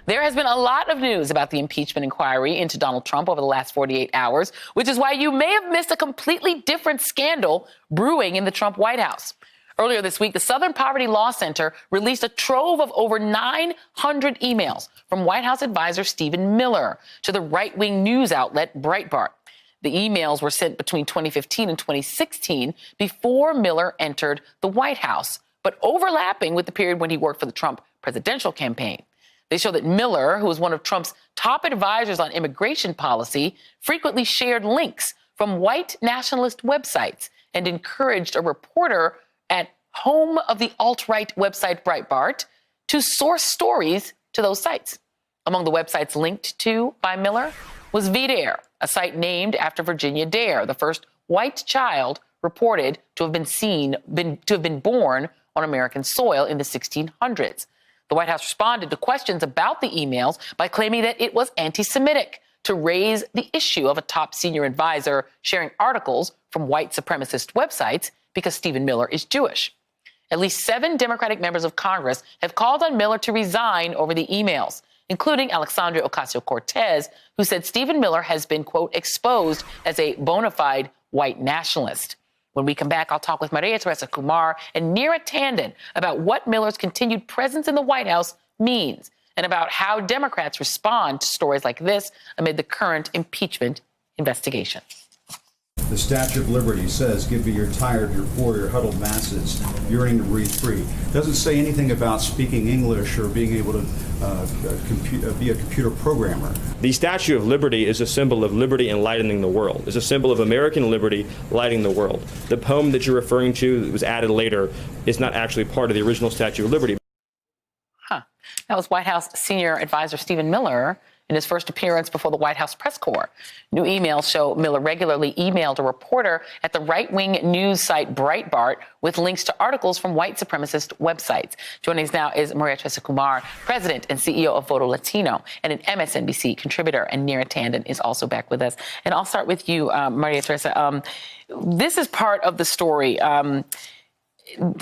There has been a lot of news about the impeachment inquiry into Donald Trump over the last 48 hours, which is why you may have missed a completely different scandal brewing in the Trump White House. Earlier this week, the Southern Poverty Law Center released a trove of over 900 emails from White House advisor Stephen Miller to the right-wing news outlet Breitbart. The emails were sent between 2015 and 2016 before Miller entered the White House, but overlapping with the period when he worked for the Trump presidential campaign. They show that Miller, who was one of Trump's top advisors on immigration policy, frequently shared links from white nationalist websites and encouraged a reporter at home of the alt-right website Breitbart to source stories to those sites. Among the websites linked to by Miller was VDare, a site named after Virginia Dare, the first white child reported to have been born on American soil in the 1600s. The White House responded to questions about the emails by claiming that it was anti-Semitic to raise the issue of a top senior advisor sharing articles from white supremacist websites because Stephen Miller is Jewish. At least 7 Democratic members of Congress have called on Miller to resign over the emails, including Alexandria Ocasio-Cortez, who said Stephen Miller has been, quote, exposed as a bona fide white nationalist. When we come back, I'll talk with Maria Teresa Kumar and Neera Tanden about what Miller's continued presence in the White House means and about how Democrats respond to stories like this amid the current impeachment investigation. The Statue of Liberty says, give me your tired, your poor, your huddled masses, yearning to breathe free. Doesn't say anything about speaking English or being able to be a computer programmer. The Statue of Liberty is a symbol of liberty enlightening the world. It's a symbol of American liberty lighting the world. The poem that you're referring to that was added later is not actually part of the original Statue of Liberty. That was White House senior advisor Stephen Miller in his first appearance before the White House press corps. New emails show Miller regularly emailed a reporter at the right-wing news site Breitbart with links to articles from white supremacist websites. Joining us now is Maria Teresa Kumar, president and CEO of Voto Latino and an MSNBC contributor, and Neera Tanden is also back with us. And I'll start with you, Maria Teresa. This is part of the story.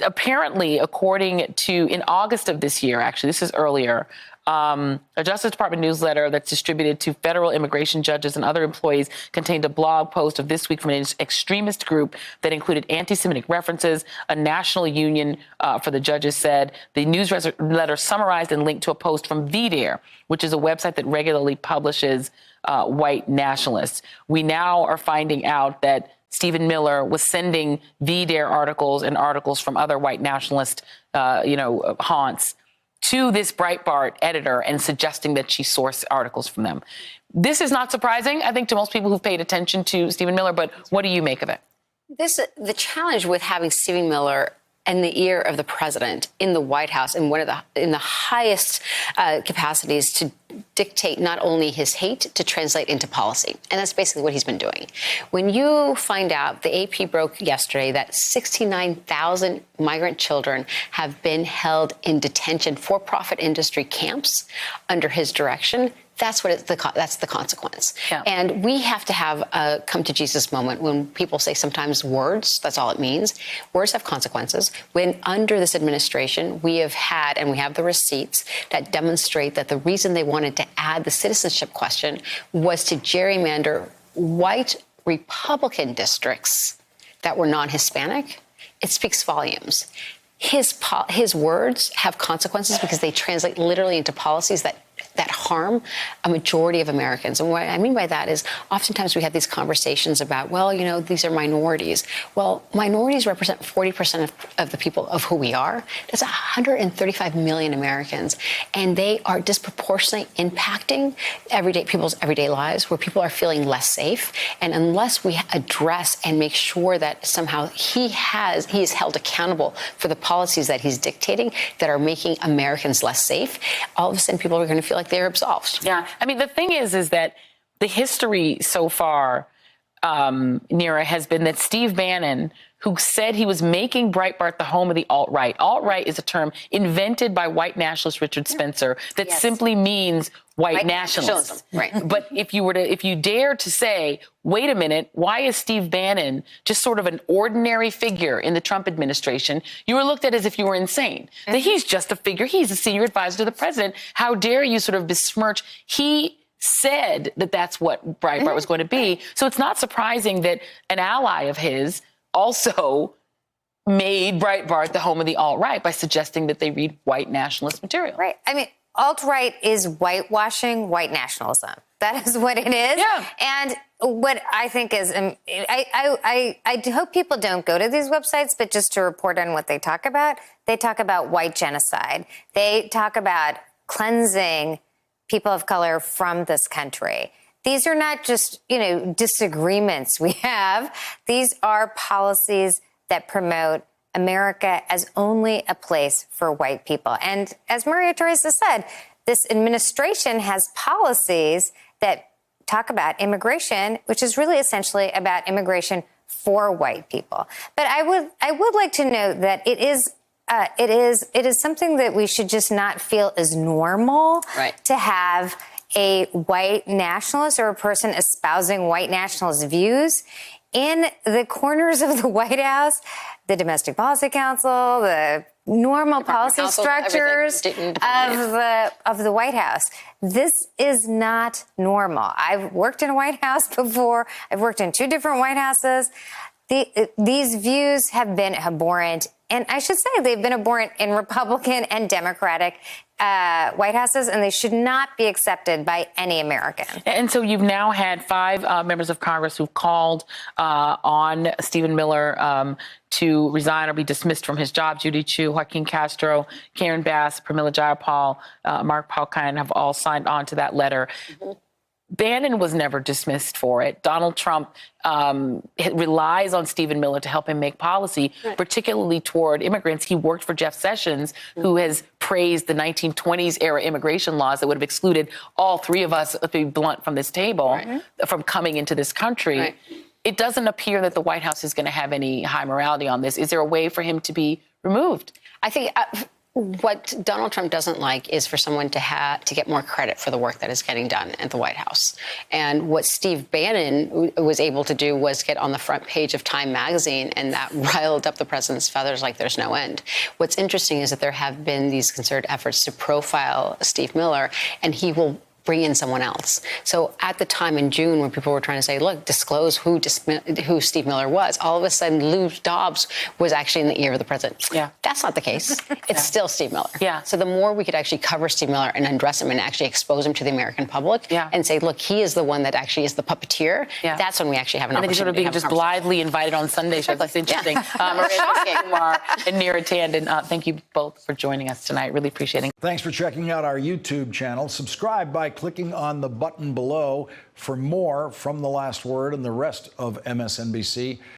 Apparently, according to, in August of this year, actually, this is earlier, a Justice Department newsletter that's distributed to federal immigration judges and other employees contained a blog post of this week from an extremist group that included anti-Semitic references. A national union for the judges said the newsletter summarized and linked to a post from VDare, which is a website that regularly publishes white nationalists. We now are finding out that Stephen Miller was sending VDare articles and articles from other white nationalist, haunts to this Breitbart editor and suggesting that she source articles from them. This is not surprising, I think, to most people who've paid attention to Stephen Miller, but what do you make of it? The challenge with having Stephen Miller in the ear of the president in the White House in in the highest capacities to dictate not only his hate to translate into policy. And that's basically what he's been doing. When you find out, the AP broke yesterday that 69,000 migrant children have been held in detention for-profit industry camps under his direction, that's the consequence. Yeah. And we have to have a come to Jesus moment when people say sometimes words, that's all it means. Words have consequences. When under this administration, we have had, and we have the receipts that demonstrate that the reason they wanted to add the citizenship question was to gerrymander white Republican districts that were non-Hispanic. It speaks volumes. His words have consequences because they translate literally into policies that harm a majority of Americans. And what I mean by that is oftentimes we have these conversations about, well, these are minorities. Well, minorities represent 40% of the people of who we are. That's 135 million Americans. And they are disproportionately impacting people's everyday lives where people are feeling less safe. And unless we address and make sure that somehow he is held accountable for the policies that he's dictating that are making Americans less safe, all of a sudden people are going to feel like they're absolved. Yeah. I mean, the thing is that the history so far, Neera, has been that Steve Bannon, who said he was making Breitbart the home of the alt-right. Alt-right is a term invented by white nationalist Richard Spencer that simply means white nationalists. Right. But if you dare to say, wait a minute, why is Steve Bannon just sort of an ordinary figure in the Trump administration? You were looked at as if you were insane. That he's just a figure. He's a senior advisor to the president. How dare you sort of besmirch? He said that that's what Breitbart was going to be. So it's not surprising that an ally of his also made Breitbart the home of the alt-right by suggesting that they read white nationalist material. Right. I mean, alt-right is whitewashing white nationalism. That is what it is. Yeah. And what I think is, I hope people don't go to these websites, but just to report on what they talk about white genocide. They talk about cleansing people of color from this country. These are not just, disagreements we have. These are policies that promote America as only a place for white people. And as Maria Teresa said, this administration has policies that talk about immigration, which is really essentially about immigration for white people. But I would like to note that it is something that we should just not feel is normal to have a white nationalist or a person espousing white nationalist views in the corners of the White House, the Domestic Policy Council, the normal policy structures of the White House. This is not normal. I've worked in a White House before. I've worked in 2 different White Houses. These views have been abhorrent, and I should say they've been abhorrent in Republican and Democratic White Houses, and they should not be accepted by any American. And so you've now had 5 members of Congress who've called on Stephen Miller to resign or be dismissed from his job. Judy Chu, Joaquin Castro, Karen Bass, Pramila Jayapal, Mark Palkine have all signed on to that letter. Mm-hmm. Bannon was never dismissed for it. Donald Trump relies on Stephen Miller to help him make policy, particularly toward immigrants. He worked for Jeff Sessions, who has praised the 1920s era immigration laws that would have excluded all 3 of us, to be blunt, from this table, from coming into this country. Right. It doesn't appear that the White House is going to have any high morality on this. Is there a way for him to be removed? I think what Donald Trump doesn't like is for someone to get more credit for the work that is getting done at the White House. And what Steve Bannon was able to do was get on the front page of Time magazine, and that riled up the president's feathers like there's no end. What's interesting is that there have been these concerted efforts to profile Steve Miller, and he will bring in someone else. So at the time in June when people were trying to say, look, disclose who Steve Miller was, all of a sudden Lou Dobbs was actually in the ear of the president. Yeah. That's not the case. It's still Steve Miller. Yeah. So the more we could actually cover Steve Miller and undress him and actually expose him to the American public and say, look, he is the one that actually is the puppeteer, that's when we actually have an opportunity. And he's sort of being just blithely invited on Sunday shows. That's interesting. Maria Kumar and Neera Tanden, thank you both for joining us tonight. Really appreciate it. Thanks for checking out our YouTube channel. Subscribe by clicking on the button below for more from The Last Word and the rest of MSNBC.